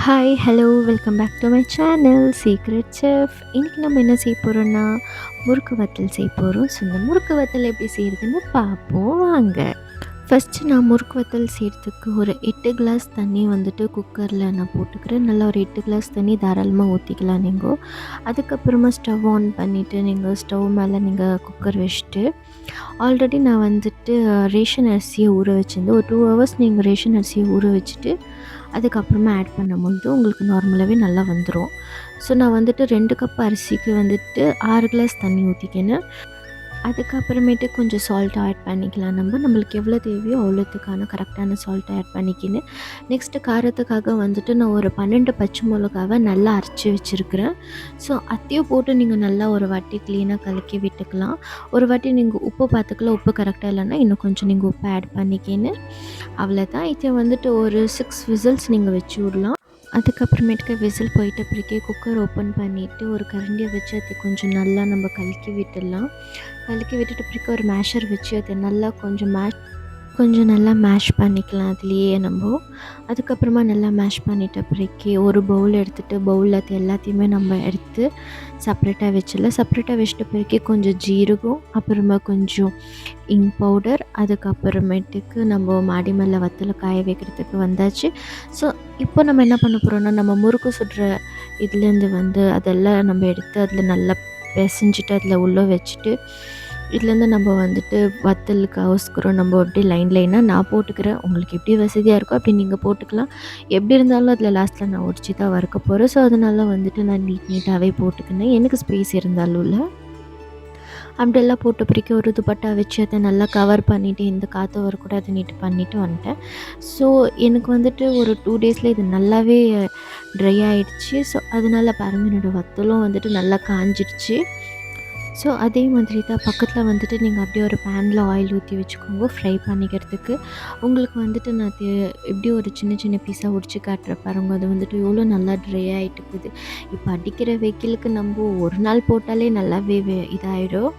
Hi, hello, welcome back to my channel secret chef. இன்றைக்கி நம்ம என்ன செய்ய போகிறோன்னா, முறுக்கு வத்தல் செய்ய போகிறோம். ஸோ இந்த முறுக்கு வத்தல் எப்படி செய்கிறதுன்னு பார்ப்போம் வாங்க. ஃபஸ்ட்டு நான் முறுக்கு வத்தல் செய்கிறதுக்கு ஒரு 8 கிளாஸ் தண்ணி வந்துட்டு குக்கரில் நான் போட்டுக்கிறேன். நல்லா ஒரு 8 கிளாஸ் தண்ணி தாராளமாக ஊற்றிக்கலாம் நீங்கள். அதுக்கப்புறமா ஸ்டவ் ஆன் பண்ணிவிட்டு நீங்கள் ஸ்டவ் மேலே நீங்கள் குக்கர் வச்சுட்டு, ஆல்ரெடி நான் வந்துட்டு ரேஷன் அரிசியை ஊற வச்சுருந்தேன். ஒரு 2 ஹவர்ஸ் நீங்கள் ரேஷன் அரிசியை ஊற வச்சுட்டு அதுக்கப்புறமா ஆட் பண்ணும்போது உங்களுக்கு நார்மலாகவே நல்லா வந்துடும். ஸோ நான் வந்துட்டு 2 கப் அரிசிக்கு வந்துட்டு 6 கிளாஸ் தண்ணி ஊற்றிக்கினேன். அதுக்கப்புறமேட்டு கொஞ்சம் சால்ட் ஆட் பண்ணிக்கலாம். நம்மளுக்கு எவ்வளோ தேவையோ அவ்வளோத்துக்கான கரெக்டான சால்ட் ஆட் பண்ணிக்கின்னு, நெக்ஸ்ட்டு காரத்துக்காக வந்துட்டு நான் ஒரு 12 பச்சை மிளகாவை நல்லா அரைச்சி வச்சுருக்கிறேன். ஸோ அதையும் போட்டு நீங்கள் நல்லா ஒரு வாட்டி க்ளீனாக கலக்கி விட்டுக்கலாம். ஒரு வாட்டி நீங்கள் உப்பு பார்த்துக்கலாம். உப்பு கரெக்டாக இல்லைன்னா இன்னும் கொஞ்சம் நீங்கள் உப்பு ஆட் பண்ணிக்கின்னு, அவ்வளோதான். இதை வந்துட்டு ஒரு 6 விசில்ஸ் நீங்கள் வச்சு விடலாம். அதுக்கப்புறமேட்டுக்கு விசில் போயிட்ட பிறகு குக்கர் ஓப்பன் பண்ணிவிட்டு ஒரு கரண்டியை வச்சு அதை கொஞ்சம் நல்லா நம்ம கலக்கி விட்டுடலாம். கலக்கி விட்டுட்டு பிறகு ஒரு மேஷர் வச்சு அதை நல்லா கொஞ்சம் நல்லா மேஷ் பண்ணிக்கலாம் அதுலேயே நம்ம. அதுக்கப்புறமா நல்லா மேஷ் பண்ணிட்ட பிறகு ஒரு பவுல் எடுத்துகிட்டு பவுலில் அது எல்லாத்தையுமே நம்ம எடுத்து செப்பரேட்டாக வச்சிடலாம். செப்பரேட்டாக வச்சிட்ட பிறகு கொஞ்சம் ஜீரகம், அப்புறமா கொஞ்சம் இங்க் பவுடர், அதுக்கப்புறமேட்டுக்கு நம்ம மாடி மேலே வத்தலை காய வைக்கிறதுக்கு வந்தாச்சு. ஸோ இப்போ நம்ம என்ன பண்ண போகிறோம்னா, நம்ம முறுக்கு சுடுற இதுலேருந்து அதெல்லாம் நம்ம எடுத்து அதில் நல்லா பிசைஞ்சிட்டு அதில் உள்ளே வச்சுட்டு, இதுலேருந்து நம்ம வந்துட்டு வத்தலுக்கு அவசரம் நம்ம அப்படியே லைனாக நான் போட்டுக்கிறேன். உங்களுக்கு எப்படி வசதியாக இருக்கோ அப்படி நீங்கள் போட்டுக்கலாம். எப்படி இருந்தாலும் அதில் லாஸ்ட்டில் நான் உடச்சி தான் வறுக்க போகிறேன். ஸோ அதனால வந்துட்டு நான் நீட்டாகவே போட்டுக்கினேன், எனக்கு ஸ்பேஸ் இருந்தாலும் இல்லை. அப்படியெல்லாம் போட்ட பிறகு ஒரு துப்பட்டா வச்சு அதை நல்லா கவர் பண்ணிவிட்டு இந்த காற்று வரக்கூடாது நீட்டு பண்ணிவிட்டு வந்துட்டேன். ஸோ எனக்கு வந்துட்டு ஒரு 2 டேஸில் இது நல்லாவே ட்ரை ஆகிடுச்சு. ஸோ அதனால் பாருங்கள் என்னோடய வத்தலும் வந்துட்டு நல்லா காஞ்சிடுச்சு. ஸோ அதே மாதிரி தான் பக்கத்தில் வந்துட்டு நீங்கள் அப்படியே ஒரு பேனில் ஆயில் ஊற்றி வச்சுக்கோங்க ஃப்ரை பண்ணிக்கிறதுக்கு. உங்களுக்கு வந்துட்டு நான் அது எப்படி ஒரு சின்ன சின்ன பீஸாக உடிச்சு காட்டுற பாருங்க. அது வந்துட்டு எவ்வளோ நல்லா ட்ரை ஆகிட்டு இருக்குது. இப்போ அடிக்கிற வெயிலுக்கு நம்ம ஒரு நாள் போட்டாலே நல்லாவே இதாகிடும்.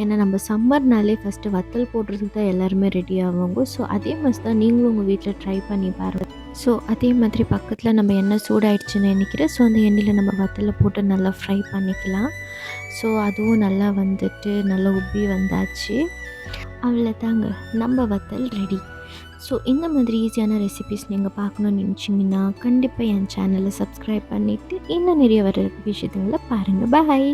ஏன்னா நம்ம சம்மர்னாலே ஃபஸ்ட்டு வத்தல் போடுறதுக்கு தான் எல்லாருமே ரெடி ஆவாங்க. ஸோ அதே மாதிரி தான் நீங்களும் உங்கள் வீட்டில் ட்ரை பண்ணி பாருங்கள். ஸோ அதே மாதிரி பக்கத்தில் நம்ம எண்ணெய் சூடாயிடுச்சுன்னு நினைக்கிறேன். ஸோ அந்த எண்ணெயில் நம்ம வத்தலை போட்டு நல்லா ஃப்ரை பண்ணிக்கலாம். ஸோ அதுவும் நல்லா வந்துட்டு நல்லா உப்பி வந்தாச்சு. அவ்வளோதாங்க, நம்ம வத்தல் ரெடி. ஸோ இந்த மாதிரி ஈஸியான ரெசிபீஸ் நீங்கள் பார்க்கணுன்னு நினச்சிங்கன்னா கண்டிப்பாக என் சேனலை சப்ஸ்கிரைப் பண்ணிவிட்டு இன்னும் நிறைய வர விஷயத்துங்களை பாருங்கள். பாய்.